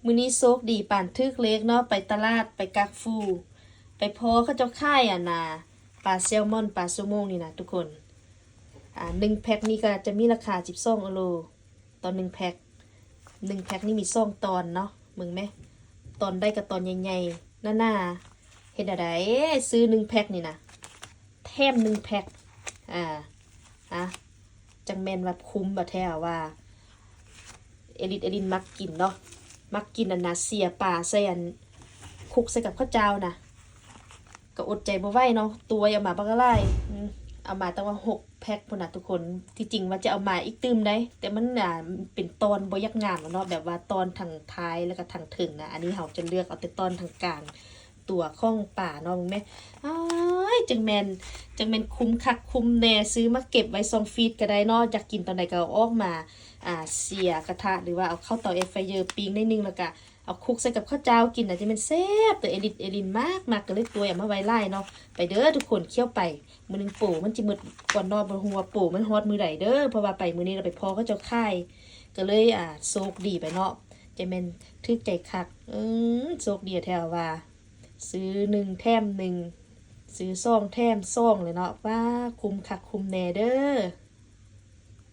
มื้อนี้โชคดีปานทึกเล็กเนาะไปตลาดไปกักฟูไปพอเขาเจ้าค่ายนาปลาแซลมอนปลาซูโม่งนี่นะทุกคน1แพ็คนี่ก็จะมีราคา12ยูโรตอน1แพ็คนี่มี2ตอนเนาะมึงไหมตอนได้กับตอนใหญ่ๆหน้าเฮ็ดอะไรซื้อ1แพ็คนี่นะแถม1แพ็คฮะจังแม่นว่าคุ้มบ่แท้ว่าเอลินมักกินเนาะมักกินอันนาเสียป่าใส่อันคุกใส่กับข้าวเจ้านะก็อดใจบ่ไหวเนาะตัวเอามาบักอะไรเอามาตั้งว่า6แพ็คพุ่นน่ะทุกคนที่จริงว่าจะเอามาอีกตื้มได้แต่มันเป็นตอนบ่ยักงามเนาะแบบว่าตอนทางท้ายแล้วก็ทางถึงนะอันนี้เฮาจะเลือกเอาแต่ตอนทางกลางตัวข้องป่าเนาะมึงแม่อ้ายจังแม่นคุ้มคักคุ้มแน่ซื้อมาเก็บไว้ซองฟีดก็ได้เนาะอยากกินตอนใดก็เอาออกมาเสียกระทะหรือว่าเอาเข้าเตาแอร์ไฟเยอร์ปิ้งได้นึงแล้วก็เอาคลุกใส่กับข้าวเจ้ากินจะเป็นแซ่บตัวเอลินมากก็เลยตัวอย่ามาไว้ไล่เนาะไปเด้อทุกคนเคี่ยวไปมื้อนึงปู่มันจิมืดก่อนนอนบนหัวปู่มันฮอดมื้อใดเด้อเพราะว่าไปมื้อนี้เราไปพอเขาเจ้าค่ายก็เลยโชคดีไปเนาะจะแม่นทึกใจคักโชคดีแท้ว่าซื้อ1แถม1ซื้อ2แถม2เลยเนาะว่าคุ้มคักคุ้มแน่เด้อ